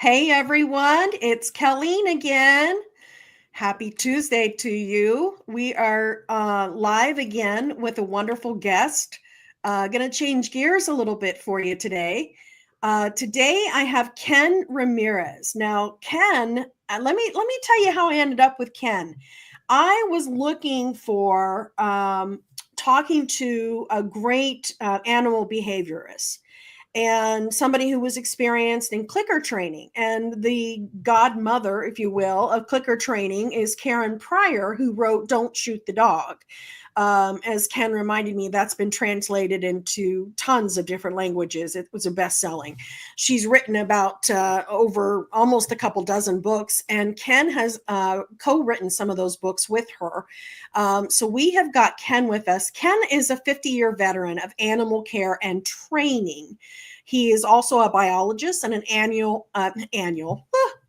Hey everyone, it's Colleen again. Happy Tuesday to you. We are live again with a wonderful guest. Going to change gears a little bit for you today. Today I have Ken Ramirez. Now, Ken, let me tell you how I ended up with Ken. I was looking for talking to a great animal behaviorist and somebody who was experienced in clicker training. And the godmother, if you will, of clicker training is Karen Pryor, who wrote Don't Shoot the Dog. As Ken reminded me, that's been translated into tons of different languages. It was a best-selling. She's written about over almost a couple dozen books, and Ken has co-written some of those books with her. So we have got Ken with us. Ken is a 50-year veteran of animal care and training. He is also a biologist and an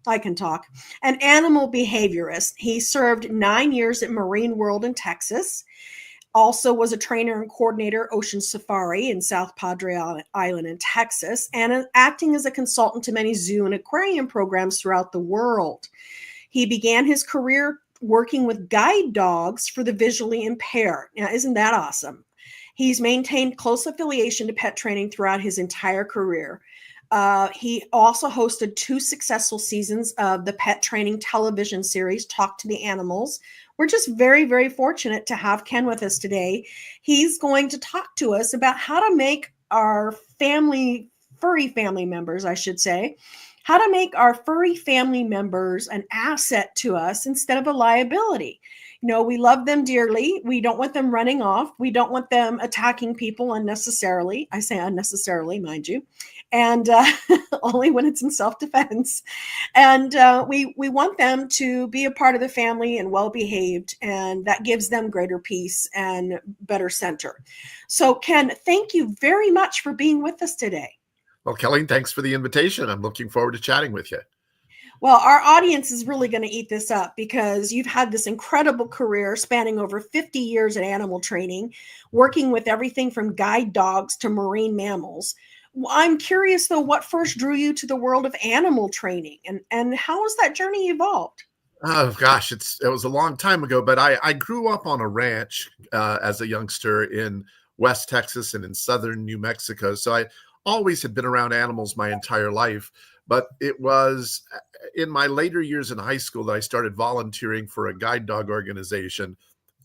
I can talk, an animal behaviorist. He served 9 years at Marine World in Texas, also was a trainer and coordinator Ocean Safari in South Padre Island in Texas, and acting as a consultant to many zoo and aquarium programs throughout the world. He began his career working with guide dogs for the visually impaired. Now, isn't that awesome? He's maintained close affiliation to pet training throughout his entire career. He also hosted 2 successful seasons of the pet training television series, Talk to the Animals. We're just very, very fortunate to have Ken with us today. He's going to talk to us about how to make our furry family members, I should say, how to make our furry family members an asset to us instead of a liability. We love them dearly. We don't want them running off. We don't want them attacking people unnecessarily. I say unnecessarily, mind you, and only when it's in self-defense. And we want them to be a part of the family and well-behaved, and that gives them greater peace and better center. So, Ken, thank you very much for being with us today. Well, Kelly, thanks for the invitation. I'm looking forward to chatting with you. Well, our audience is really going to eat this up because you've had this incredible career spanning over 50 years in animal training, working with everything from guide dogs to marine mammals. I'm curious, though, what first drew you to the world of animal training, and how has that journey evolved? Oh gosh, it was a long time ago, but I grew up on a ranch as a youngster in West Texas and in southern New Mexico. So I always had been around animals my entire life. But it was in my later years in high school that I started volunteering for a guide dog organization.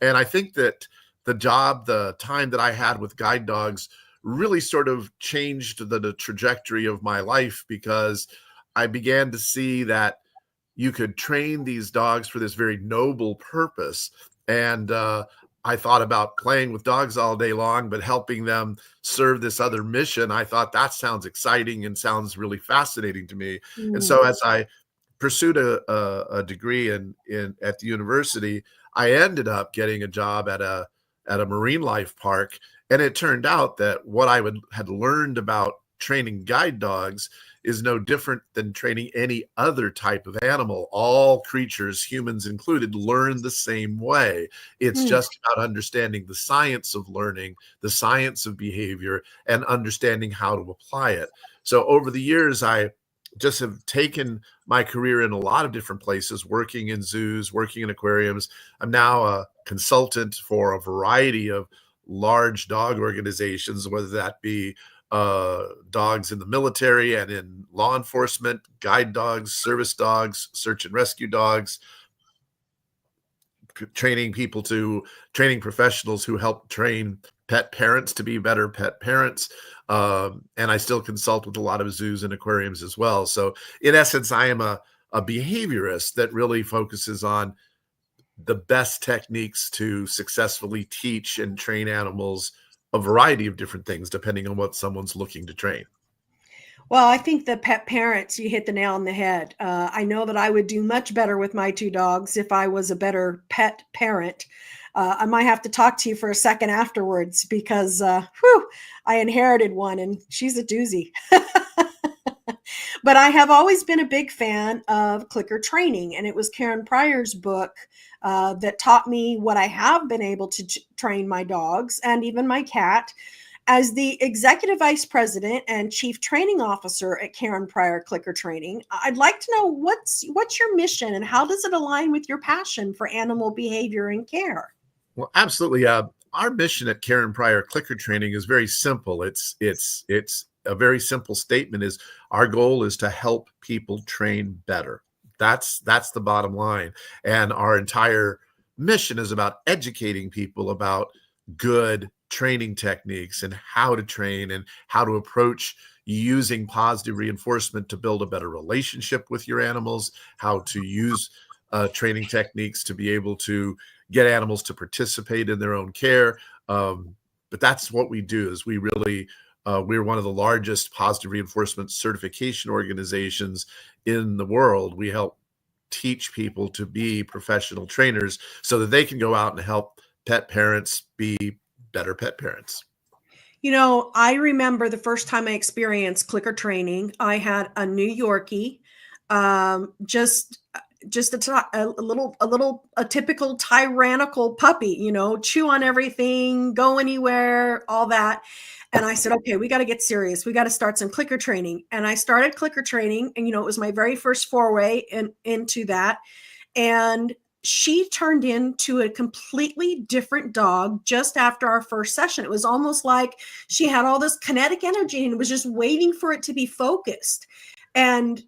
And I think that the time that I had with guide dogs really sort of changed the trajectory of my life, because I began to see that you could train these dogs for this very noble purpose. And I thought about playing with dogs all day long, but helping them serve this other mission. I thought that sounds exciting and sounds really fascinating to me. And Mm. so as I pursued a degree at the university, I ended up getting a job at a marine life park. And it turned out that what had learned about training guide dogs is no different than training any other type of animal. All creatures, humans included, learn the same way. It's Mm. just about understanding the science of learning, the science of behavior, and understanding how to apply it. So over the years, I just have taken my career in a lot of different places, working in zoos, working in aquariums. I'm now a consultant for a variety of large dog organizations, whether that be dogs in the military and in law enforcement, guide dogs, service dogs, search and rescue dogs, training professionals who help train pet parents to be better pet parents. And I still consult with a lot of zoos and aquariums as well. So in essence, I am a behaviorist that really focuses on the best techniques to successfully teach and train animals a variety of different things, depending on what someone's looking to train. Well, I think the pet parents, you hit the nail on the head. I know that I would do much better with my 2 dogs if I was a better pet parent. I might have to talk to you for a second afterwards because, I inherited one and she's a doozy. But I have always been a big fan of clicker training, and it was Karen Pryor's book that taught me what I have been able to train my dogs and even my cat. As the executive vice president and chief training officer at Karen Pryor Clicker Training, I'd like to know what's your mission and how does it align with your passion for animal behavior and care? Well, absolutely. Our mission at Karen Pryor Clicker Training is very simple. It's a very simple statement. Is our goal is to help people train better. That's the bottom line. And our entire mission is about educating people about good training techniques and how to train and how to approach using positive reinforcement to build a better relationship with your animals, how to use training techniques to be able to get animals to participate in their own care. But that's what we do. Is we really we're one of the largest positive reinforcement certification organizations in the world. We help teach people to be professional trainers so that they can go out and help pet parents be better pet parents. You know, I remember the first time I experienced clicker training. I had a New Yorkie, just a typical tyrannical puppy, you know, chew on everything, go anywhere, all that. And I said, okay, we got to get serious. We got to start some clicker training. And I started clicker training, and it was my very first foray into that. And she turned into a completely different dog just after our first session. It was almost like she had all this kinetic energy and was just waiting for it to be focused. And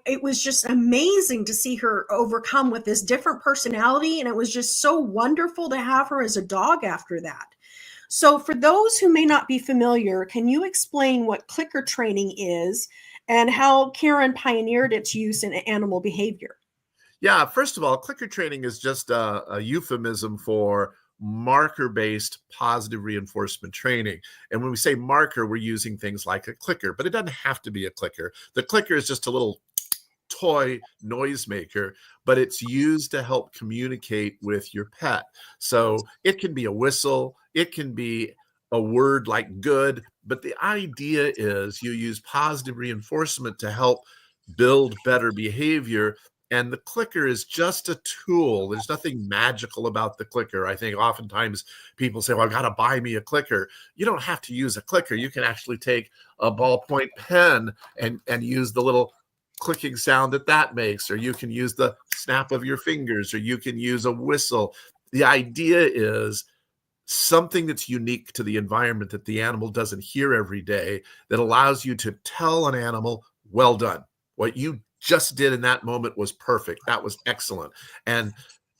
it was just amazing to see her overcome with this different personality. And it was just so wonderful to have her as a dog after that. So for those who may not be familiar, can you explain what clicker training is and how Karen pioneered its use in animal behavior? Yeah, first of all, clicker training is just a euphemism for marker-based positive reinforcement training. And when we say marker, we're using things like a clicker, but it doesn't have to be a clicker. The clicker is just a little toy noisemaker, but it's used to help communicate with your pet. So it can be a whistle, it can be a word like good, but the idea is you use positive reinforcement to help build better behavior. And the clicker is just a tool. There's nothing magical about the clicker. I think oftentimes people say, well, I got to buy me a clicker. You don't have to use a clicker. You can actually take a ballpoint pen and use the little clicking sound that makes, or you can use the snap of your fingers, or you can use a whistle. The idea is something that's unique to the environment that the animal doesn't hear every day, that allows you to tell an animal, well done. What you just did in that moment was perfect. That was excellent. And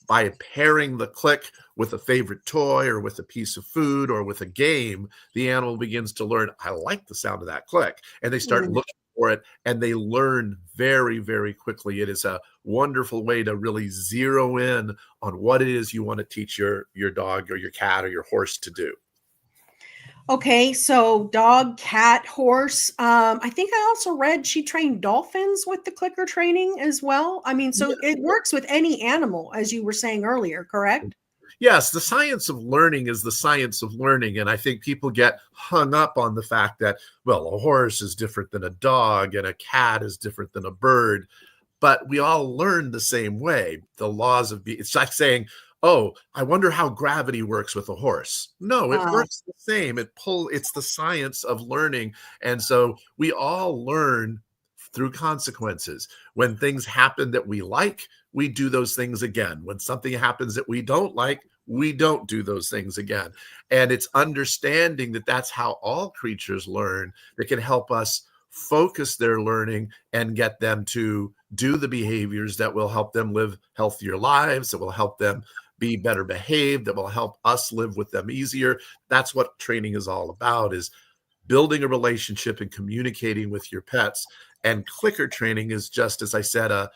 by pairing the click with a favorite toy or with a piece of food or with a game, the animal begins to learn, I like the sound of that click. And they start looking for it, and they learn very, very quickly. It is a wonderful way to really zero in on what it is you want to teach your dog or your cat or your horse to do. Okay, so dog, cat, horse. I think I also read she trained dolphins with the clicker training as well. I mean, so it works with any animal, as you were saying earlier, correct? Yes, the science of learning is the science of learning. And I think people get hung up on the fact that, well, a horse is different than a dog and a cat is different than a bird. But we all learn the same way. The laws of it's like saying, oh, I wonder how gravity works with a horse. No, it works the same. It's the science of learning. And so we all learn through consequences. When things happen that we like, we do those things again. When something happens that we don't like, we don't do those things again. And it's understanding that that's how all creatures learn that can help us focus their learning and get them to do the behaviors that will help them live healthier lives, that will help them be better behaved, that will help us live with them easier. That's what training is all about, is building a relationship and communicating with your pets. And clicker training is just, as I said, a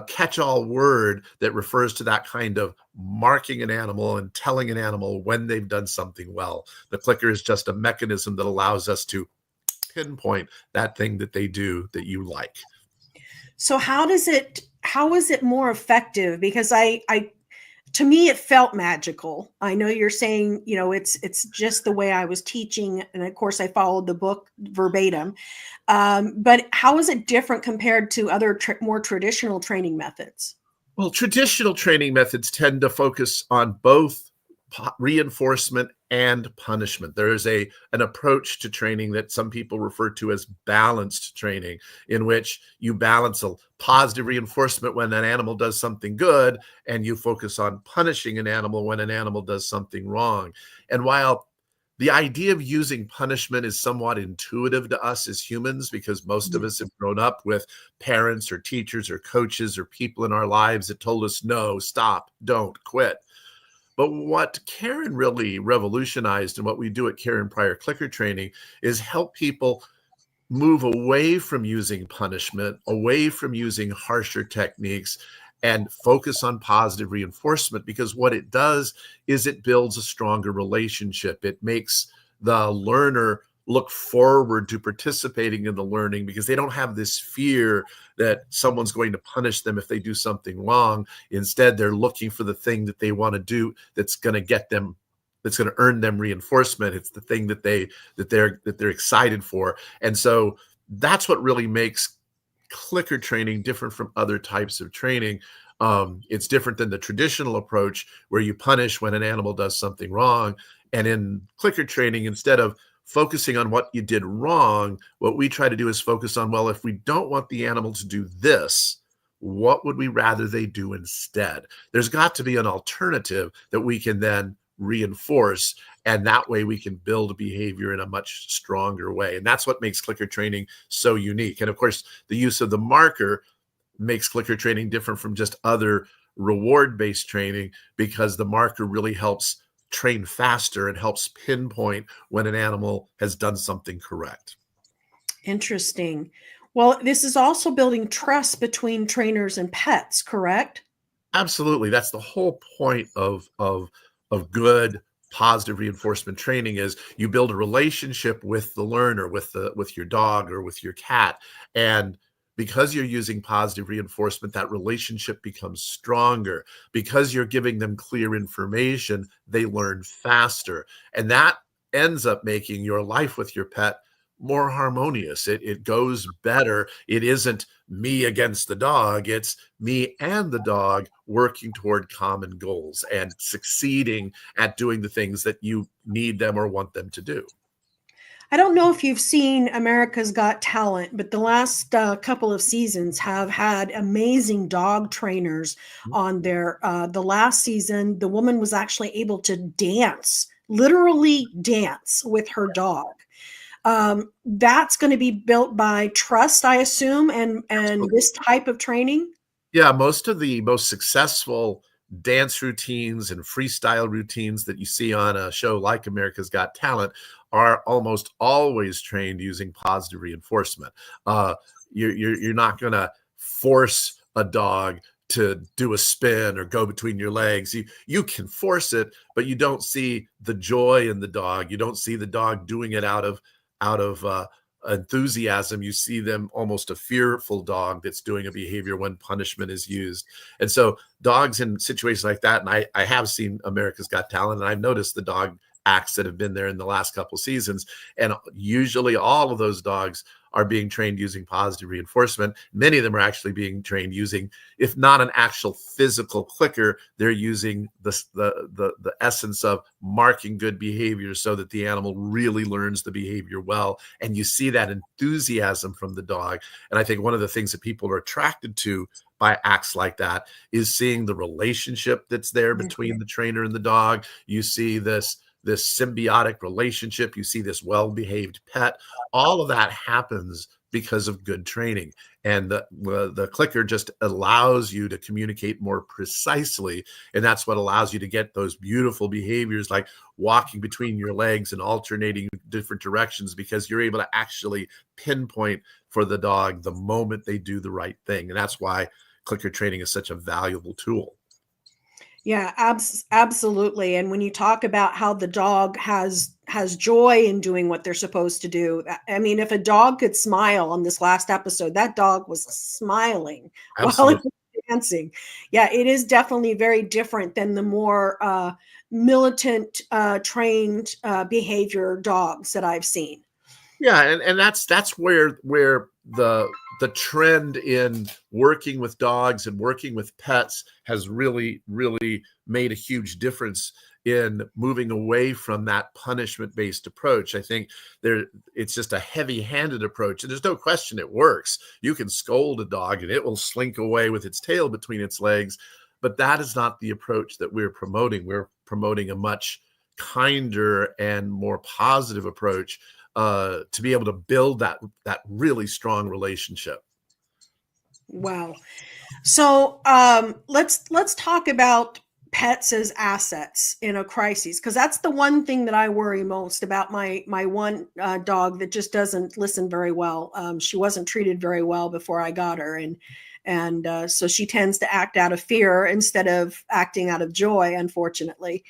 catch-all word that refers to that kind of marking an animal and telling an animal when they've done something well. The clicker is just a mechanism that allows us to pinpoint that thing that they do that you like. So how is it more effective? Because to me, it felt magical. I know you're saying, it's just the way I was teaching. And of course I followed the book verbatim. But how is it different compared to other more traditional training methods? Well, traditional training methods tend to focus on both reinforcement and punishment. There is an approach to training that some people refer to as balanced training, in which you balance a positive reinforcement when an animal does something good, and you focus on punishing an animal when an animal does something wrong. And while the idea of using punishment is somewhat intuitive to us as humans, because most of us have grown up with parents or teachers or coaches or people in our lives that told us, no, stop, don't, quit. But what Karen really revolutionized, and what we do at Karen Pryor Clicker Training, is help people move away from using punishment, away from using harsher techniques, and focus on positive reinforcement. Because what it does is it builds a stronger relationship. It makes the learner look forward to participating in the learning, because they don't have this fear that someone's going to punish them if they do something wrong. Instead, they're looking for the thing that they want to do that's going to get them, that's going to earn them reinforcement. It's the thing that they're excited for. And so that's what really makes clicker training different from other types of training. It's different than the traditional approach where you punish when an animal does something wrong. And in clicker training, instead of focusing on what you did wrong, what we try to do is focus on, well, if we don't want the animal to do this, what would we rather they do instead? There's got to be an alternative that we can then reinforce, and that way we can build behavior in a much stronger way. And that's what makes clicker training so unique. And of course, the use of the marker makes clicker training different from just other reward-based training, because the marker really helps train faster and helps pinpoint when an animal has done something correct. Interesting. Well, this is also building trust between trainers and pets, correct? Absolutely. That's the whole point of good positive reinforcement training, is you build a relationship with the learner, with your dog or with your cat. And because you're using positive reinforcement, that relationship becomes stronger. Because you're giving them clear information, they learn faster. And that ends up making your life with your pet more harmonious. It goes better. It isn't me against the dog. It's me and the dog working toward common goals and succeeding at doing the things that you need them or want them to do. I don't know if you've seen America's Got Talent, but the last couple of seasons have had amazing dog trainers on there. The last season, the woman was actually able to dance, literally dance with her dog. That's going to be built by trust, I assume, and this type of training. Yeah, most of the most successful dance routines and freestyle routines that you see on a show like America's Got Talent are almost always trained using positive reinforcement. You're not going to force a dog to do a spin or go between your legs. You can force it, but you don't see the joy in the dog. You don't see the dog doing it out of enthusiasm. You see them almost a fearful dog that's doing a behavior when punishment is used. And so dogs in situations like that, and I have seen America's Got Talent, and I've noticed the dog acts that have been there in the last couple seasons, and usually all of those dogs are being trained using positive reinforcement. Many of them are actually being trained using, if not an actual physical clicker, they're using the essence of marking good behavior so that the animal really learns the behavior well. And you see that enthusiasm from the dog. And I think one of the things that people are attracted to by acts like that is seeing the relationship that's there between the trainer and the dog. You see this symbiotic relationship. You see this well-behaved pet. All of that happens because of good training. And the clicker just allows you to communicate more precisely. And that's what allows you to get those beautiful behaviors like walking between your legs and alternating different directions, because you're able to actually pinpoint for the dog the moment they do the right thing. And that's why clicker training is such a valuable tool. Yeah, absolutely. And when you talk about how the dog has joy in doing what they're supposed to do, I mean, if a dog could smile on this last episode, that dog was smiling while it was dancing. Yeah, it is definitely very different than the more militant trained behavior dogs that I've seen. Yeah, and that's where the trend in working with dogs and working with pets has really made a huge difference in moving away from that punishment-based approach. I think it's just a heavy-handed approach, and there's no question it works. You can scold a dog and it will slink away with its tail between its legs, but that is not the approach that we're promoting. We're promoting a much kinder and more positive approach to be able to build that really strong relationship. Wow. So let's talk about pets as assets in a crisis, because that's the one thing that I worry most about my one dog that just doesn't listen very well. She wasn't treated very well before I got her, and so she tends to act out of fear instead of acting out of joy, unfortunately.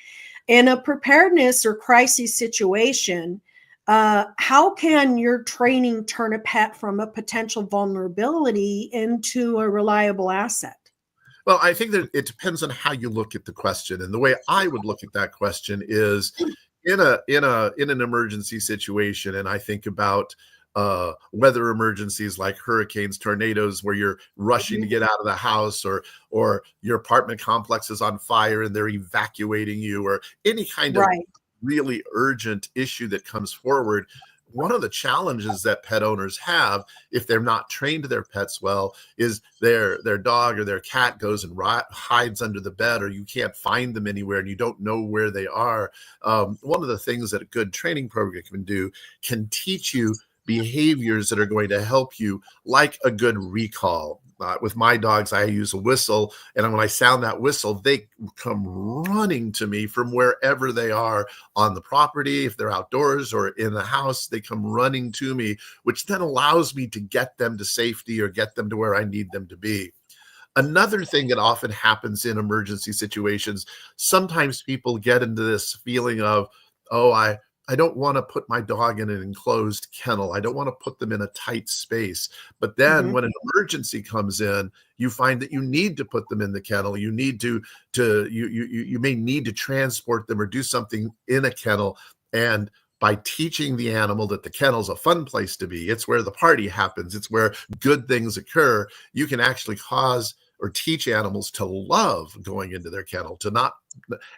In a preparedness or crisis situation, how can your training turn a pet from a potential vulnerability into a reliable asset? Well, I think that it depends on how you look at the question. And the way I would look at that question is in an emergency situation, and I think about weather emergencies like hurricanes, tornadoes, where you're rushing to get out of the house, or your apartment complex is on fire and they're evacuating you, or any kind of really urgent issue that comes forward. One of the challenges that pet owners have, if they're not trained their pets well, is their dog or their cat goes and hides under the bed, or you can't find them anywhere and you don't know where they are. One of the things that a good training program can do can teach you behaviors that are going to help you, like a good recall. With my dogs, I use a whistle, and when I sound that whistle, they come running to me from wherever they are on the property. If they're outdoors or in the house, they come running to me, which then allows me to get them to safety or get them to where I need them to be. Another thing that often happens in emergency situations, sometimes people get into this feeling of, oh, I don't want to put my dog in an enclosed kennel. I don't want to put them in a tight space. But then when an emergency comes in, you find that you need to put them in the kennel. You need you may need to transport them or do something in a kennel. And by teaching the animal that the kennel's a fun place to be, it's where the party happens, it's where good things occur, you can actually cause or teach animals to love going into their kennel, to not.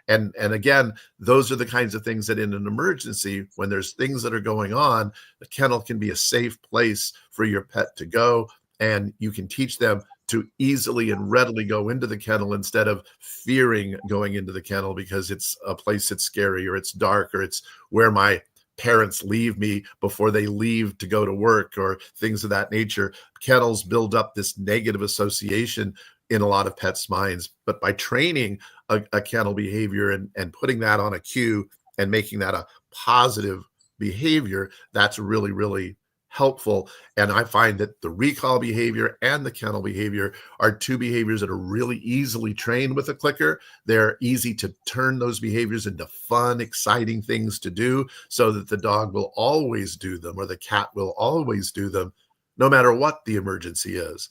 And again, those are the kinds of things that in an emergency, when there's things that are going on, the kennel can be a safe place for your pet to go, and you can teach them to easily and readily go into the kennel instead of fearing going into the kennel because it's a place that's scary, or it's dark, or it's where my parents leave me before they leave to go to work, or things of that nature. Kennels build up this negative association in a lot of pets' minds. But by training a kennel behavior and putting that on a cue and making that a positive behavior, that's really, really helpful. And I find that the recall behavior and the kennel behavior are two behaviors that are really easily trained with a clicker. They're easy to turn those behaviors into fun, exciting things to do, so that the dog will always do them, or the cat will always do them, no matter what the emergency is.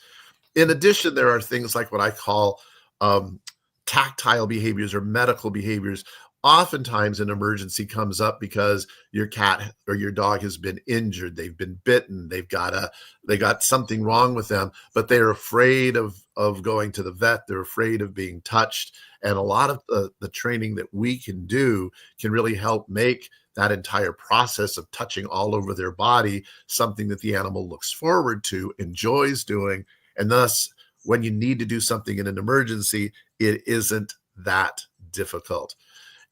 In addition, there are things like what I call tactile behaviors or medical behaviors. Oftentimes an emergency comes up because your cat or your dog has been injured. They've been bitten. They got something wrong with them, but they're afraid of going to the vet. They're afraid of being touched. And a lot of the training that we can do can really help make that entire process of touching all over their body something that the animal looks forward to, enjoys doing. And thus, when you need to do something in an emergency, it isn't that difficult.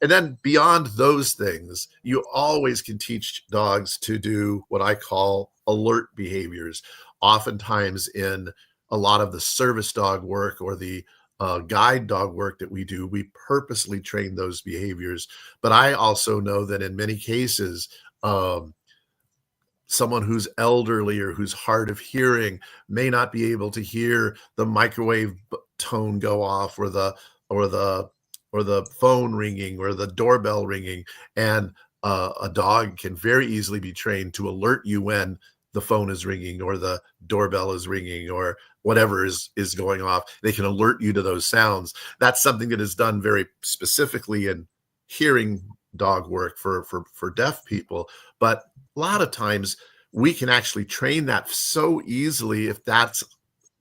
And then beyond those things, you always can teach dogs to do what I call alert behaviors. Oftentimes in a lot of the service dog work or the guide dog work that we do, we purposely train those behaviors. But I also know that in many cases, someone who's elderly or who's hard of hearing may not be able to hear the microwave tone go off, or the phone ringing, or the doorbell ringing. And a dog can very easily be trained to alert you when the phone is ringing or the doorbell is ringing or whatever is going off. They can alert you to those sounds. That's something that is done very specifically in hearing dog work for deaf people. But a lot of times we can actually train that so easily if that's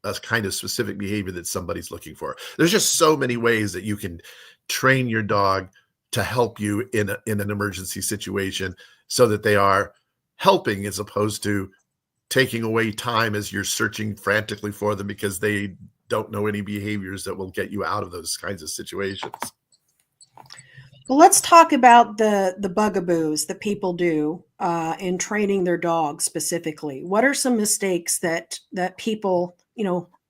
a kind of specific behavior that somebody's looking for. There's just so many ways that you can train your dog to help you in an emergency situation, so that they are helping as opposed to taking away time as you're searching frantically for them because they don't know any behaviors that will get you out of those kinds of situations. Well, let's talk about the bugaboos that people do in training their dogs specifically. What are some mistakes that people,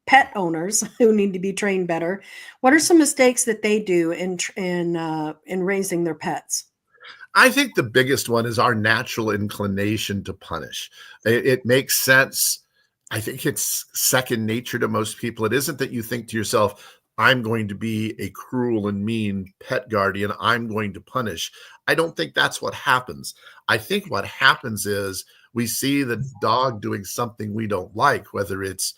pet owners who need to be trained better? What are some mistakes that they do in raising their pets? I think the biggest one is our natural inclination to punish. It makes sense. I think it's second nature to most people. It isn't that you think to yourself, I'm going to be a cruel and mean pet guardian, I'm going to punish. I don't think that's what happens. I think what happens is we see the dog doing something we don't like, whether it's,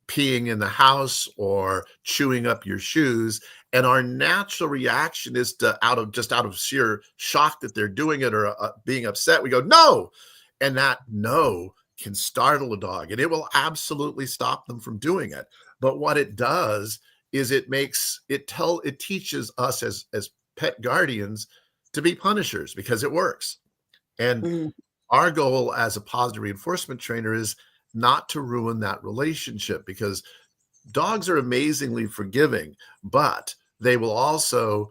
peeing in the house or chewing up your shoes. And our natural reaction is to, out of sheer shock that they're doing it, or being upset, we go, no. And that no can startle a dog, and it will absolutely stop them from doing it. But what it does is it teaches us as pet guardians to be punishers, because it works. And Mm. our goal as a positive reinforcement trainer is not to ruin that relationship, because dogs are amazingly forgiving, but they will also,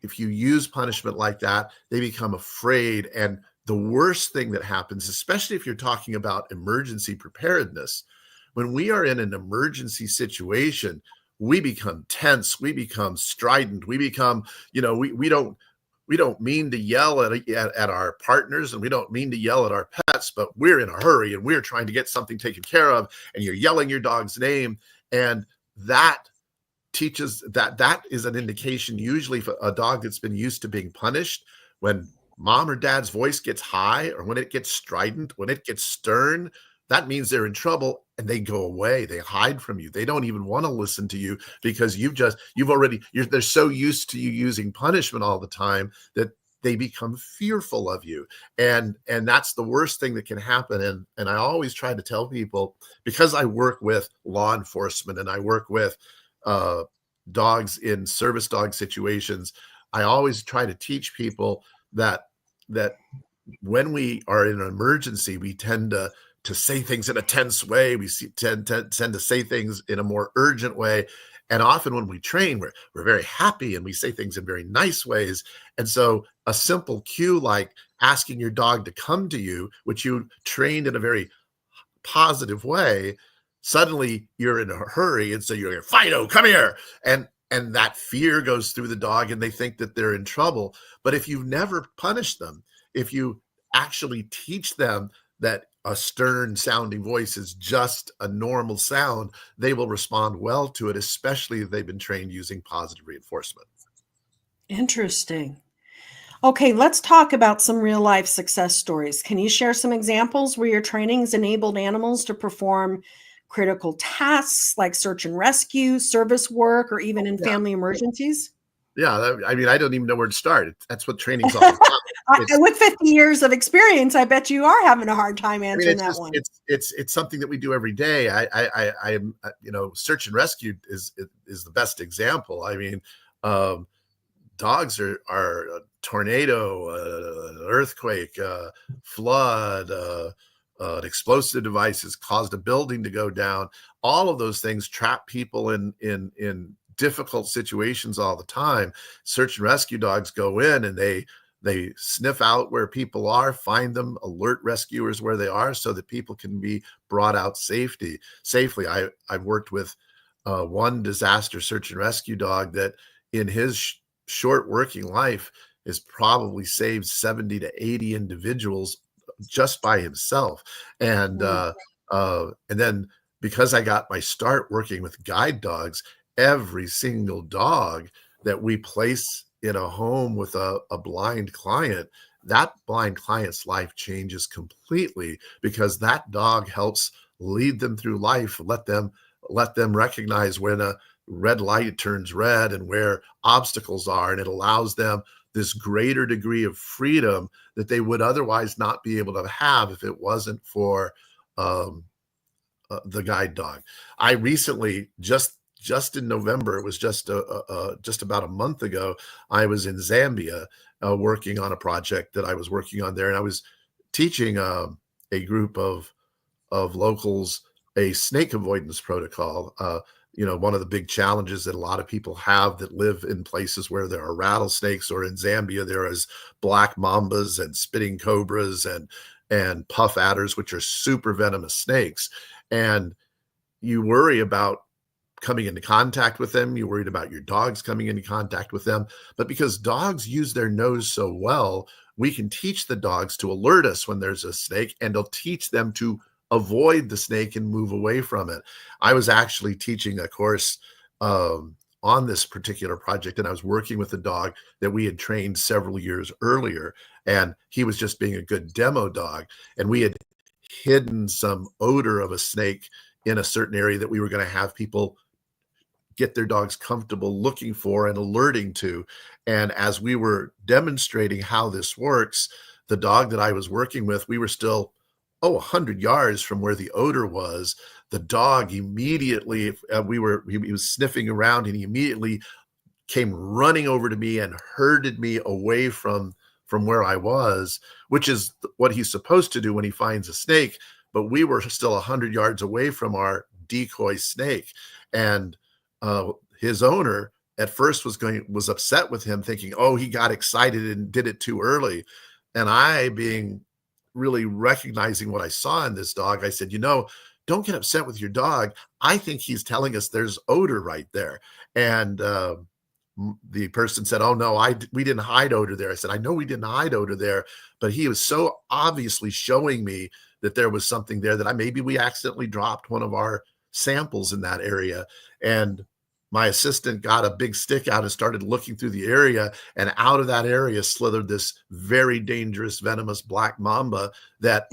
if you use punishment like that, they become afraid. And the worst thing that happens, especially if you're talking about emergency preparedness, when we are in an emergency situation, we become tense, we become strident, we become, we don't mean to yell at our partners, and we don't mean to yell at our pets, but we're in a hurry and we're trying to get something taken care of, and you're yelling your dog's name. And that teaches that is an indication, usually for a dog that's been used to being punished, when mom or dad's voice gets high, or when it gets strident, when it gets stern, that means they're in trouble, and they go away. They hide from you. They don't even want to listen to you, because they're so used to you using punishment all the time that they become fearful of you. And that's the worst thing that can happen. And I always try to tell people, because I work with law enforcement and I work with dogs in service dog situations, I always try to teach people that when we are in an emergency, we tend to say things in a tense way. We tend to say things in a more urgent way. And often when we train, we're very happy and we say things in very nice ways. And so a simple cue like asking your dog to come to you, which you trained in a very positive way, suddenly you're in a hurry. And so you're, Fido, come here. And that fear goes through the dog, and they think that they're in trouble. But if you've never punished them, if you actually teach them that a stern sounding voice is just a normal sound, they will respond well to it, especially if they've been trained using positive reinforcement. Interesting. Okay, let's talk about some real life success stories. Can you share some examples where your trainings enabled animals to perform critical tasks like search and rescue, service work, or even in family emergencies? Yeah, I mean, I don't even know where to start. That's what training's all about. With 50 years of experience, I bet you are having a hard time answering that one. It's something that we do every day. I am, search and rescue is the best example. I mean, dogs are a tornado, an earthquake, flood, an explosive device has caused a building to go down. All of those things trap people in difficult situations all the time. Search and rescue dogs go in and they sniff out where people are, find them, alert rescuers where they are, so that people can be brought out safely. I've worked with one disaster search and rescue dog that in his short working life has probably saved 70 to 80 individuals just by himself. And then because I got my start working with guide dogs, every single dog that we place in a home with a blind client, that blind client's life changes completely, because that dog helps lead them through life, let them recognize when a red light turns red and where obstacles are. And it allows them this greater degree of freedom that they would otherwise not be able to have if it wasn't for the guide dog. I recently, just just in November. It was just just about a month ago. I was in Zambia working on a project that I was working on there, and I was teaching a group of locals a snake avoidance protocol. One of the big challenges that a lot of people have that live in places where there are rattlesnakes, or in Zambia there is black mambas and spitting cobras and puff adders, which are super venomous snakes. And you worry about coming into contact with them. You're worried about your dogs coming into contact with them. But because dogs use their nose so well, we can teach the dogs to alert us when there's a snake, and they'll teach them to avoid the snake and move away from it. I was actually teaching a course on this particular project, and I was working with a dog that we had trained several years earlier, and he was just being a good demo dog. And we had hidden some odor of a snake in a certain area that we were going to have people get their dogs comfortable looking for and alerting to. And as we were demonstrating how this works, the dog that I was working with, we were still 100 yards from where the odor was. The dog immediately, he was sniffing around, and he immediately came running over to me and herded me away from where I was, which is what he's supposed to do when he finds a snake. But we were still 100 yards away from our decoy snake. And his owner at first was upset with him, thinking, oh, he got excited and did it too early. And I, being really recognizing what I saw in this dog, I said, don't get upset with your dog. I think he's telling us there's odor right there. And the person said, oh no, we didn't hide odor there. I said, I know we didn't hide odor there, but he was so obviously showing me that there was something there that maybe we accidentally dropped one of our samples in that area. And my assistant got a big stick out and started looking through the area, and out of that area slithered this very dangerous, venomous black mamba that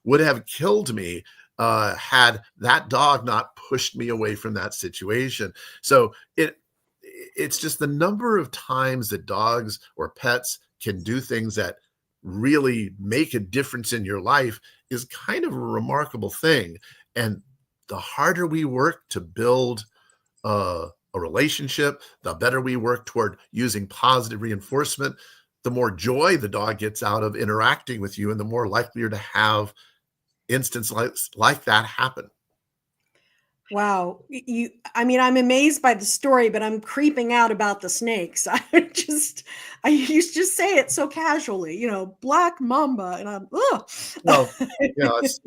would have killed me had that dog not pushed me away from that situation. So it's just the number of times that dogs or pets can do things that really make a difference in your life is kind of a remarkable thing. And the harder we work to build a relationship, the better we work toward using positive reinforcement, the more joy the dog gets out of interacting with you, and the more likely you're to have instances like that happen. Wow. I'm amazed by the story, but I'm creeping out about the snakes. I used to just say it so casually, black mamba, and I'm, ugh. Well, it's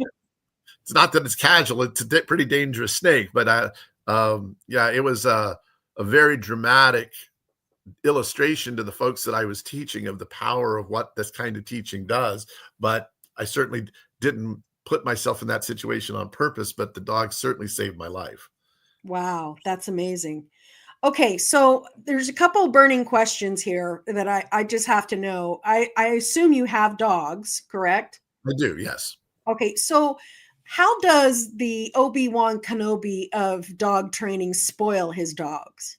not that it's casual. It's a pretty dangerous snake, but it was a very dramatic illustration to the folks that I was teaching of the power of what this kind of teaching does. But I certainly didn't put myself in that situation on purpose, but the dog certainly saved my life. Wow, that's amazing. Okay, so there's a couple of burning questions here that I just have to know. I assume you have dogs, correct? I do, yes. Okay, so how does the Obi-Wan Kenobi of dog training spoil his dogs?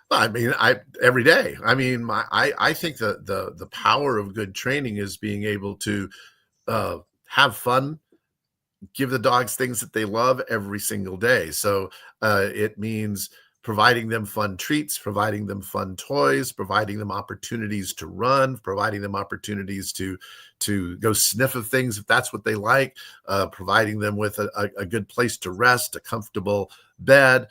I mean, every day. I mean, I think the power of good training is being able to have fun, give the dogs things that they love every single day. So it means providing them fun treats, providing them fun toys, providing them opportunities to run, providing them opportunities to go sniff of things if that's what they like, providing them with a good place to rest, a comfortable bed.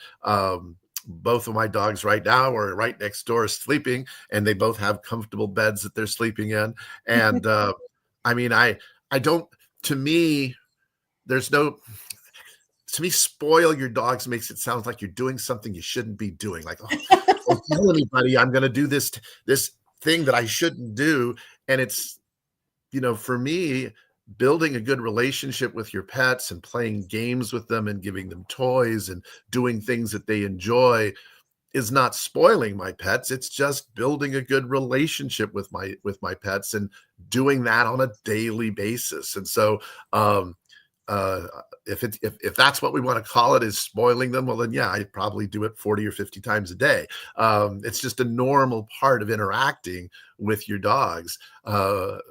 Both of my dogs right now are right next door sleeping, and they both have comfortable beds that they're sleeping in. And I mean, I don't, to me, spoil your dogs makes it sound like you're doing something you shouldn't be doing. Like, don't tell anybody I'm going to do this thing that I shouldn't do. And it's, for me, building a good relationship with your pets and playing games with them and giving them toys and doing things that they enjoy is not spoiling my pets. It's just building a good relationship with my pets and doing that on a daily basis. And so, if that's what we want to call it, is spoiling them, well then yeah, I probably do it 40 or 50 times a day. It's just a normal part of interacting with your dogs,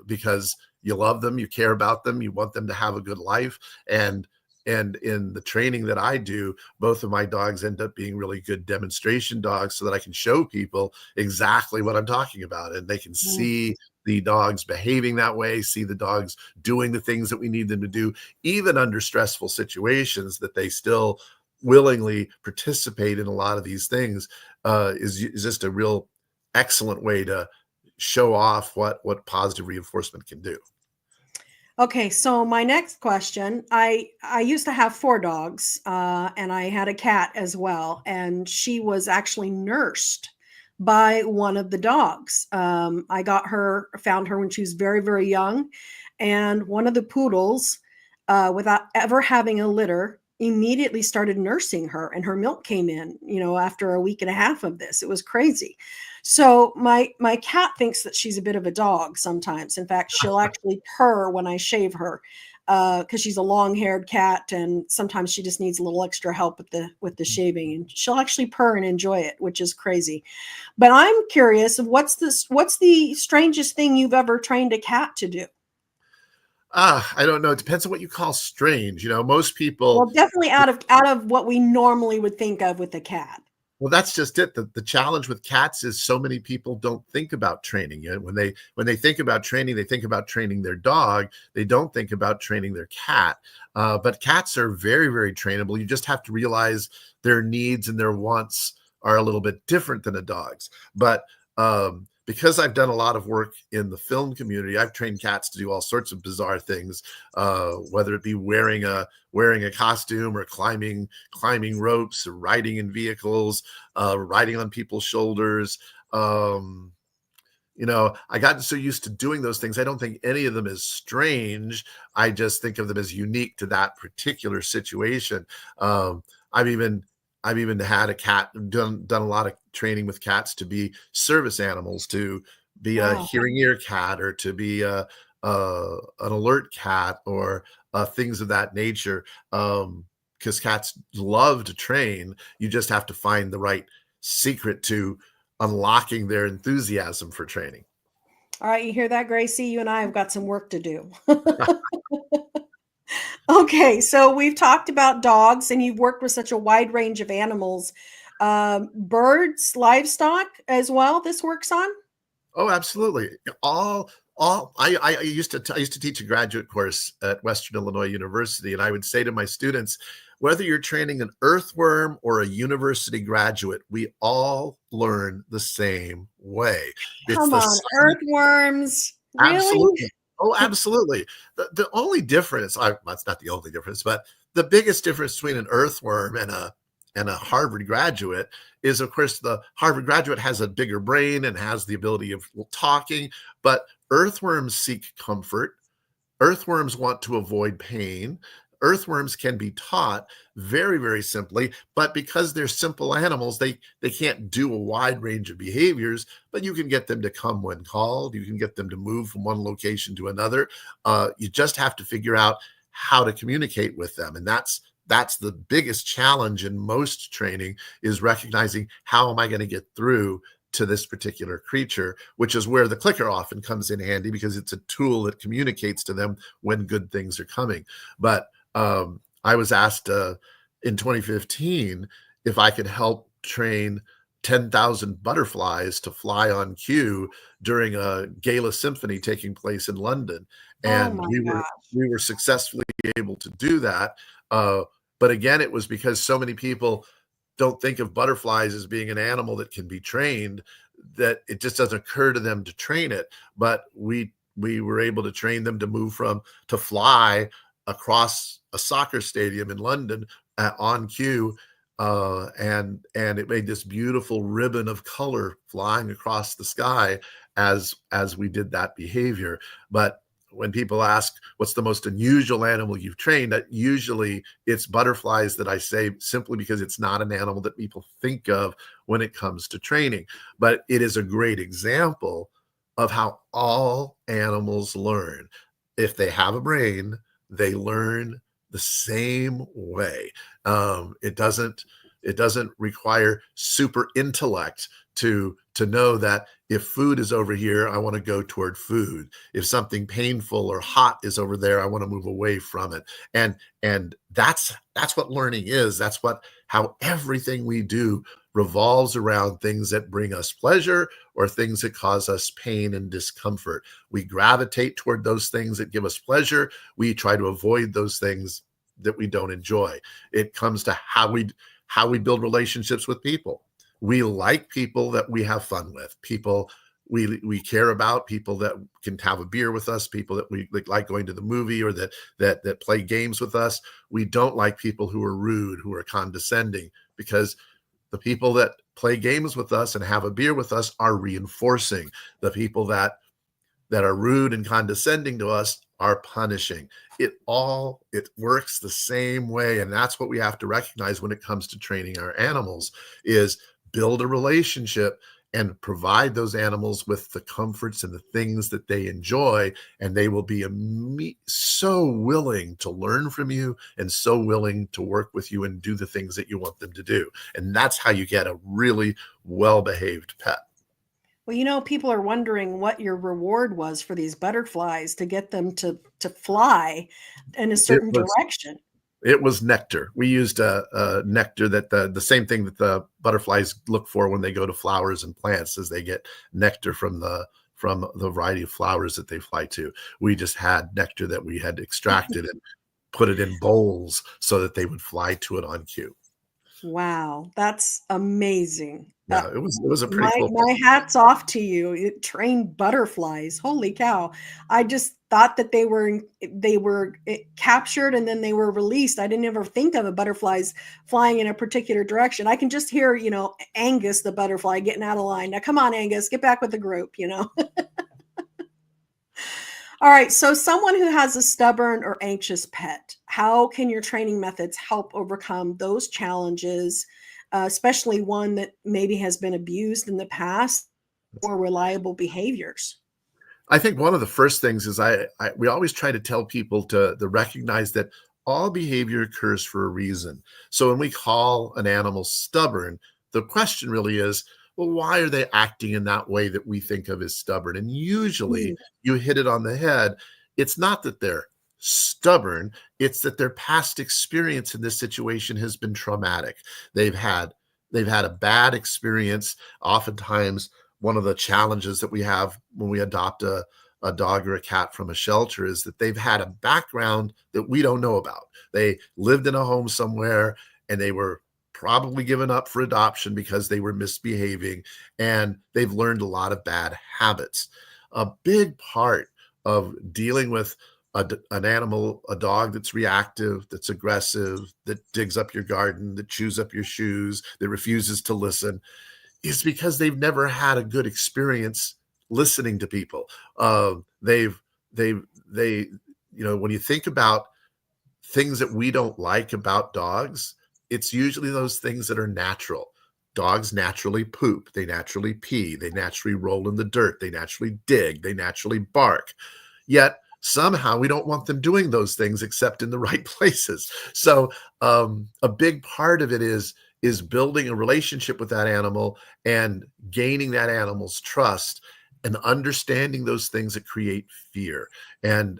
because you love them, you care about them, you want them to have a good life, and And in the training that I do, both of my dogs end up being really good demonstration dogs so that I can show people exactly what I'm talking about. And they can Mm. see the dogs behaving that way, see the dogs doing the things that we need them to do, even under stressful situations, that they still willingly participate in a lot of these things, is just a real excellent way to show off what positive reinforcement can do. Okay, so my next question, I used to have 4 dogs, and I had a cat as well, and she was actually nursed by one of the dogs. I found her when she was very, very young, and one of the poodles, without ever having a litter, immediately started nursing her, and her milk came in, after a week and a half of this. It was crazy. So my cat thinks that she's a bit of a dog sometimes. In fact, she'll actually purr when I shave her, because she's a long-haired cat, and sometimes she just needs a little extra help with the shaving, and she'll actually purr and enjoy it, which is crazy. But I'm curious of what's the strangest thing you've ever trained a cat to do? I don't know. It depends on what you call strange. Most people, Well, definitely out of what we normally would think of with a cat. well, that's just it. The challenge with cats is so many people don't think about training. When they think about training, they think about training their dog. They don't think about training their cat. But cats are very, very trainable. You just have to realize their needs and their wants are a little bit different than a dog's. But because I've done a lot of work in the film community, I've trained cats to do all sorts of bizarre things, whether it be wearing a costume, or climbing ropes, or riding in vehicles, riding on people's shoulders. I gotten so used to doing those things, I don't think any of them is strange. I just think of them as unique to that particular situation. Um, I've even I've even had a cat, done a lot of training with cats to be service animals, to be a Wow. hearing ear cat, or to be an alert cat, or things of that nature. Because cats love to train. You just have to find the right secret to unlocking their enthusiasm for training. All right, you hear that, Gracie? You and I have got some work to do. Okay, so we've talked about dogs, and you've worked with such a wide range of animals. Birds, livestock as well, this works on? Oh, absolutely. I used to teach a graduate course at Western Illinois University, and I would say to my students, whether you're training an earthworm or a university graduate, we all learn the same way. It's Come the on, science. earthworms? Really? Absolutely. Oh, absolutely. The only difference, that's not the only difference, but the biggest difference between an earthworm and a Harvard graduate is, of course, the Harvard graduate has a bigger brain and has the ability of talking, but earthworms seek comfort. Earthworms want to avoid pain. Earthworms can be taught very, very simply, but because they're simple animals, they can't do a wide range of behaviors, but you can get them to come when called. You can get them to move from one location to another. You just have to figure out how to communicate with them. And that's the biggest challenge in most training, is recognizing, how am I going to get through to this particular creature, which is where the clicker often comes in handy, because it's a tool that communicates to them when good things are coming. But I was asked in 2015 if I could help train 10,000 butterflies to fly on cue during a gala symphony taking place in London. Oh And my we were god. we were successfully able to do that. But again, it was because so many people don't think of butterflies as being an animal that can be trained, that it just doesn't occur to them to train it. But we were able to train them to fly across a soccer stadium in London on cue, and it made this beautiful ribbon of color flying across the sky as we did that behavior. But when people ask what's the most unusual animal you've trained, that usually it's butterflies, that I say, simply because it's not an animal that people think of when it comes to training. But it is a great example of how all animals learn. If they have a brain, they learn the same way. It doesn't require super intellect to know that if food is over here, I want to go toward food. If something painful or hot is over there, I want to move away from it. And that's what learning is. That's what how everything we do revolves around things that bring us pleasure or things that cause us pain and discomfort. We gravitate toward those things that give us pleasure. We try to avoid those things that we don't enjoy. It comes to how we build relationships with people. We like people that we have fun with, people we care about, people that can have a beer with us, people that we like going to the movie, or that play games with us. We don't like people who are rude, who are condescending, because the people that play games with us and have a beer with us are reinforcing. The people that are rude and condescending to us are punishing. It works the same way. And that's what we have to recognize when it comes to training our animals, is build a relationship and provide those animals with the comforts and the things that they enjoy, and they will be so willing to learn from you and so willing to work with you and do the things that you want them to do. And that's how you get a really well-behaved pet. Well, people are wondering what your reward was for these butterflies to get them to fly in a certain direction. It was nectar. We used a nectar that the same thing that the butterflies look for when they go to flowers and plants, as they get nectar from the variety of flowers that they fly to. We just had nectar that we had extracted and put it in bowls so that they would fly to it on cue. Wow, that's amazing. Yeah, it was a pretty cool. My hat's off to you. You trained butterflies. Holy cow. I just thought that they were captured and then they were released. I didn't ever think of a butterflies flying in a particular direction. I can just hear, Angus the butterfly getting out of line. Now come on, Angus, get back with the group, All right, so someone who has a stubborn or anxious pet, how can your training methods help overcome those challenges, especially one that maybe has been abused in the past, or reliable behaviors? I think one of the first things is we always try to tell people to recognize that all behavior occurs for a reason. So when we call an animal stubborn, the question really is, well, why are they acting in that way that we think of as stubborn? And usually you hit it on the head. It's not that they're stubborn. It's that their past experience in this situation has been traumatic. They've had a bad experience. Oftentimes, one of the challenges that we have when we adopt a dog or a cat from a shelter is that they've had a background that we don't know about. They lived in a home somewhere and they were probably given up for adoption because they were misbehaving, and they've learned a lot of bad habits. A big part of dealing with an animal, a dog that's reactive, that's aggressive, that digs up your garden, that chews up your shoes, that refuses to listen, is because they've never had a good experience listening to people. When you think about things that we don't like about dogs, it's usually those things that are natural. Dogs naturally poop. They naturally pee. They naturally roll in the dirt. They naturally dig. They naturally bark. Yet somehow we don't want them doing those things except in the right places. So a big part of it is building a relationship with that animal and gaining that animal's trust and understanding those things that create fear, and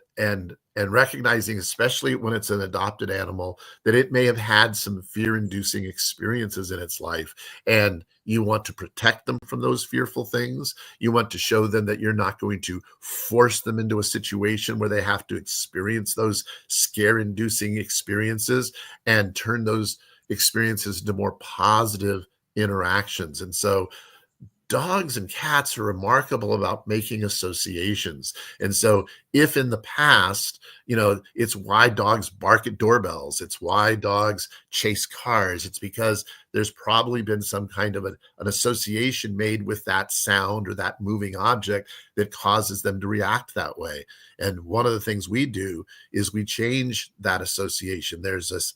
recognizing, especially when it's an adopted animal, that it may have had some fear-inducing experiences in its life, and you want to protect them from those fearful things. You want to show them that you're not going to force them into a situation where they have to experience those scare-inducing experiences, and turn those experiences into more positive interactions. And so dogs and cats are remarkable about making associations. And so if in the past, it's why dogs bark at doorbells, it's why dogs chase cars, it's because there's probably been some kind of an association made with that sound or that moving object that causes them to react that way. And one of the things we do is we change that association. There's this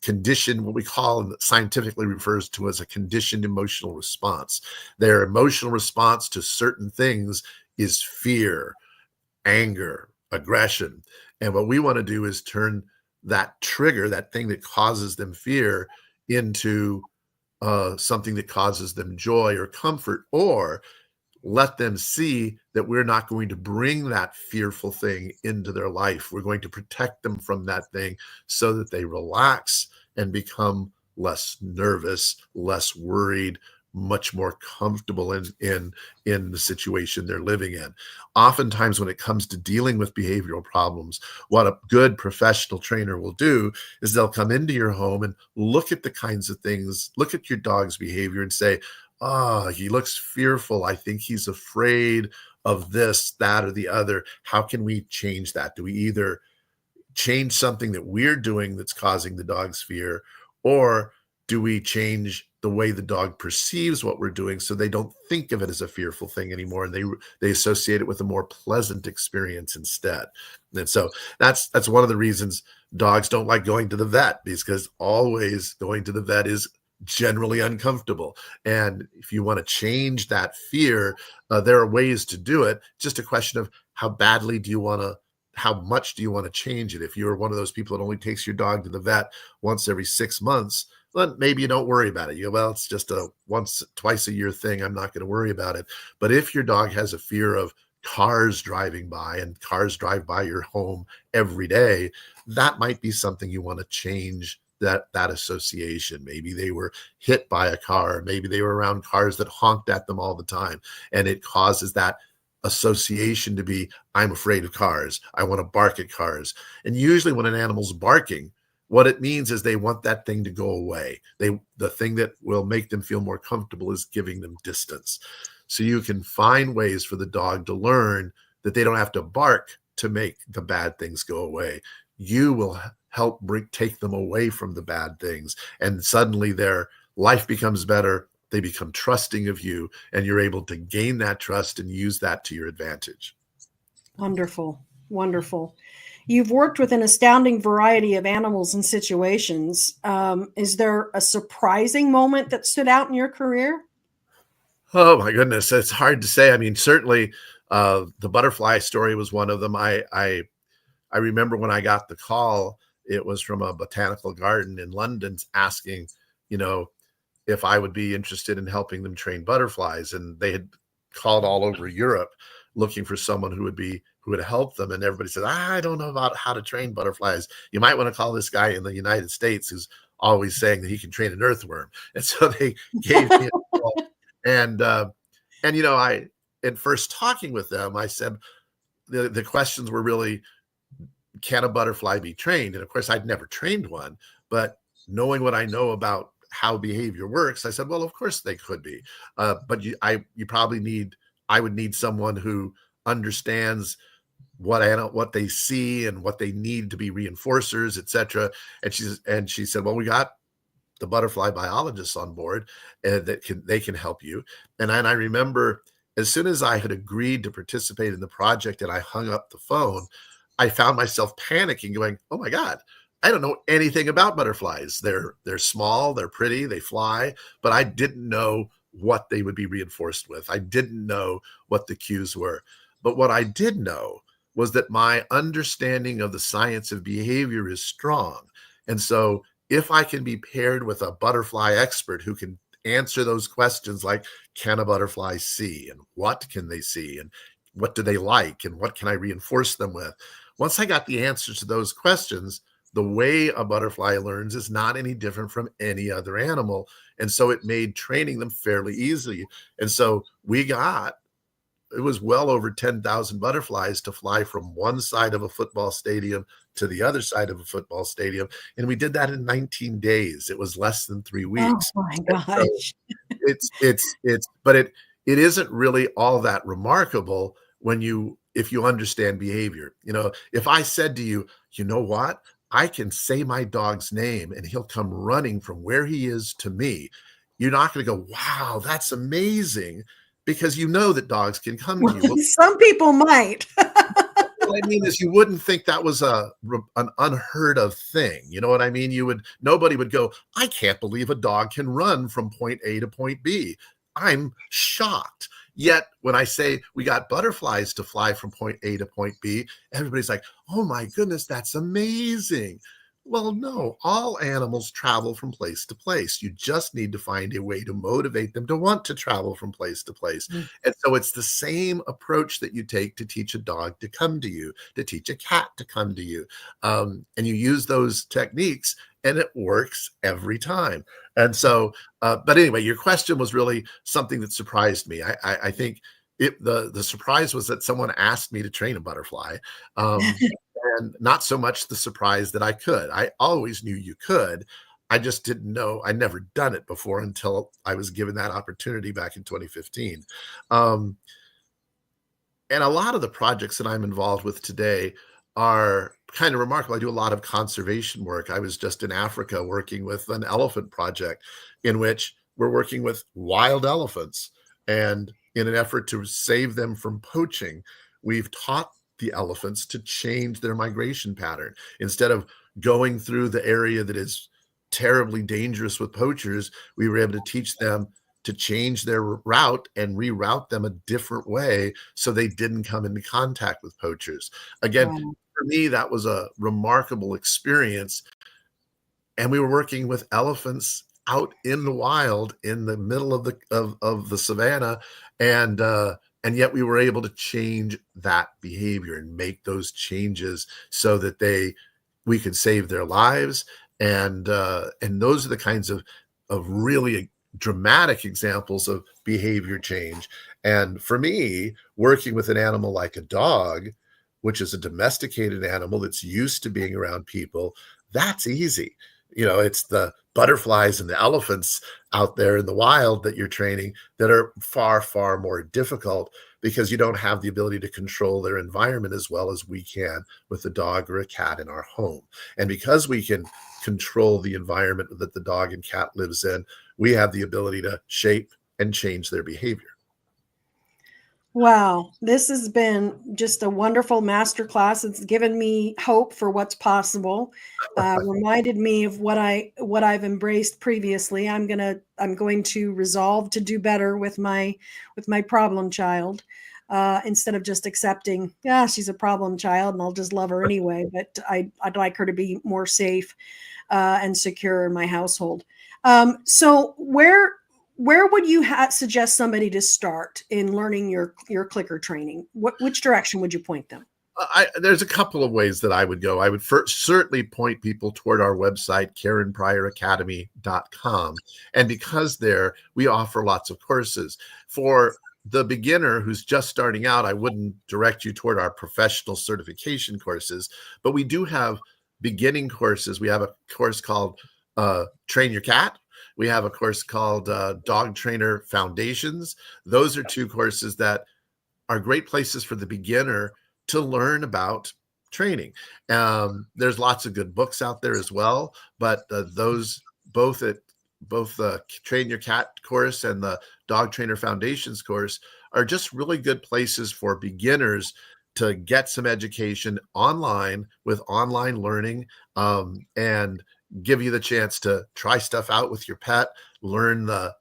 condition, what we call, and scientifically refers to as a conditioned emotional response. Their emotional response to certain things is fear, anger, aggression. And what we want to do is turn that trigger, that thing that causes them fear, into something that causes them joy or comfort, or let them see that we're not going to bring that fearful thing into their life. We're going to protect them from that thing so that they relax and become less nervous, less worried, much more comfortable in the situation they're living in. Oftentimes when it comes to dealing with behavioral problems, what a good professional trainer will do is they'll come into your home and look at the kinds of things, look at your dog's behavior and say, oh, he looks fearful. I think he's afraid of this, that, or the other. How can we change that? Do we either change something that we're doing that's causing the dog's fear, or do we change the way the dog perceives what we're doing so they don't think of it as a fearful thing anymore, and they associate it with a more pleasant experience instead? And so that's one of the reasons dogs don't like going to the vet, because always going to the vet is generally uncomfortable. And if you want to change that fear, there are ways to do it. Just a question of how badly do you want to, how much do you want to change it? If you're one of those people that only takes your dog to the vet once every 6 months, well, maybe you don't worry about it. You go, well, it's just a once, twice a year thing. I'm not going to worry about it. But if your dog has a fear of cars driving by, and cars drive by your home every day, that might be something you want to change, that association. Maybe they were hit by a car. Maybe they were around cars that honked at them all the time. And it causes that association to be, I'm afraid of cars. I want to bark at cars. And usually when an animal's barking, what it means is they want that thing to go away. The thing that will make them feel more comfortable is giving them distance. So you can find ways for the dog to learn that they don't have to bark to make the bad things go away. You will help take them away from the bad things, and suddenly their life becomes better. They become trusting of you, and you're able to gain that trust and use that to your advantage. Wonderful. Wonderful. You've worked with an astounding variety of animals and situations. Is there a surprising moment that stood out in your career? Oh my goodness, it's hard to say. I mean, certainly the butterfly story was one of them. I remember when I got the call, it was from a botanical garden in London asking, if I would be interested in helping them train butterflies. And they had called all over Europe looking for someone who would help them. And everybody said, I don't know about how to train butterflies. You might want to call this guy in the United States who's always saying that he can train an earthworm. And so they gave me a call. And I, in first talking with them, I said, the questions were really, can a butterfly be trained? And of course, I'd never trained one, but knowing what I know about how behavior works, I said, well, of course they could be. But I would need someone who understands what they see and what they need to be reinforcers, etc. And she said, well, we got the butterfly biologists on board, and they can help you. And I remember as soon as I had agreed to participate in the project and I hung up the phone, I found myself panicking, going, oh my God, I don't know anything about butterflies. They're small, they're pretty, they fly, but I didn't know what they would be reinforced with. I didn't know what the cues were. But what I did know was that my understanding of the science of behavior is strong. And so if I can be paired with a butterfly expert who can answer those questions like, can a butterfly see? And what can they see? And what do they like? And what can I reinforce them with? Once I got the answers to those questions, the way a butterfly learns is not any different from any other animal. And so it made training them fairly easy. And so it was well over 10,000 butterflies to fly from one side of a football stadium to the other side of a football stadium. And we did that in 19 days. It was less than 3 weeks. Oh my gosh. But it isn't really all that remarkable if you understand behavior. If I said to you, you know what? I can say my dog's name and he'll come running from where he is to me. You're not going to go, wow, that's amazing, because you know that dogs can come to you. Well, some people might. what I mean is you wouldn't think that was an unheard of thing. You know what I mean? Nobody would go, I can't believe a dog can run from point A to point B. I'm shocked. Yet when I say we got butterflies to fly from point A to point B, everybody's like, oh my goodness, that's amazing. Well, no, all animals travel from place to place. You just need to find a way to motivate them to want to travel from place to place. Mm. And so it's the same approach that you take to teach a dog to come to you, to teach a cat to come to you. And you use those techniques and it works every time. And so, but anyway, your question was really something that surprised me. I think the surprise was that someone asked me to train a butterfly. Um, and not so much the surprise that I could. I always knew you could. I just didn't know. I never done it before until I was given that opportunity back in 2015. Um, and a lot of the projects that I'm involved with today are kind of remarkable. I do a lot of conservation work. I was just in Africa working with an elephant project in which we're working with wild elephants. And in an effort to save them from poaching, we've taught the elephants to change their migration pattern. Instead of going through the area that is terribly dangerous with poachers, we were able to teach them to change their route and reroute them a different way so they didn't come into contact with poachers. Again, Wow. for me, that was a remarkable experience. And we were working with elephants out in the wild in the middle of the savannah, and yet we were able to change that behavior and make those changes so that we could save their lives. And those are the kinds of really dramatic examples of behavior change. And for me, working with an animal like a dog, which is a domesticated animal that's used to being around people, that's easy. It's the butterflies and the elephants out there in the wild that you're training that are far, far more difficult because you don't have the ability to control their environment as well as we can with a dog or a cat in our home. And because we can control the environment that the dog and cat lives in, we have the ability to shape and change their behavior. Wow, this has been just a wonderful masterclass. It's given me hope for what's possible. Reminded me of what I've embraced previously. I'm going to resolve to do better with my problem child, instead of just accepting, yeah, she's a problem child and I'll just love her anyway. But I'd like her to be more safe and secure in my household. So where would you suggest somebody to start in learning your clicker training? Which direction would you point them? There's a couple of ways that I would go. I would certainly point people toward our website, KarenPryerAcademy.com. And because there, we offer lots of courses. For the beginner who's just starting out, I wouldn't direct you toward our professional certification courses, but we do have beginning courses. We have a course called Train Your Cat. We have a course called Dog Trainer Foundations. Those are two courses that are great places for the beginner to learn about training. There's lots of good books out there as well, but those both the Train Your Cat course and the Dog Trainer Foundations course are just really good places for beginners to get some education online with online learning, and give you the chance to try stuff out with your pet, learn the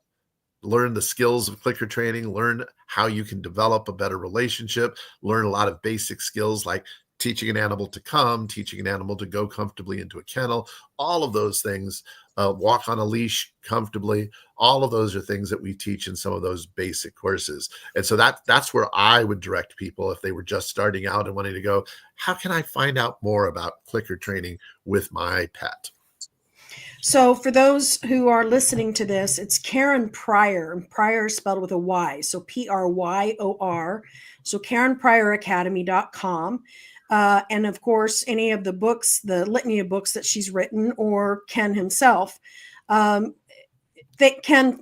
skills of clicker training, learn how you can develop a better relationship, learn a lot of basic skills like teaching an animal to come, teaching an animal to go comfortably into a kennel, all of those things, walk on a leash comfortably. All of those are things that we teach in some of those basic courses. And so that's where I would direct people if they were just starting out and wanting to go, how can I find out more about clicker training with my pet? So for those who are listening to this, it's Karen Pryor. Pryor is spelled with a Y. So Pryor. So KarenPryerAcademy.com. And of course, any of the books, the litany of books that she's written, or Ken himself. Ken,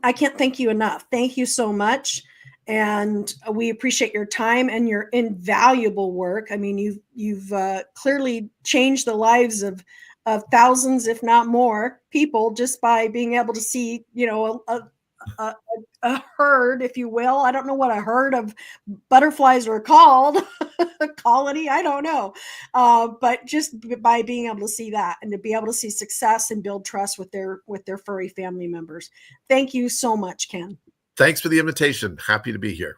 I can't thank you enough. Thank you so much. And we appreciate your time and your invaluable work. I mean, you've clearly changed the lives of thousands, if not more, people just by being able to see, a herd, if you will. I don't know what a herd of butterflies are called, a colony. I don't know, but just by being able to see that and to be able to see success and build trust with their furry family members. Thank you so much, Ken. Thanks for the invitation. Happy to be here.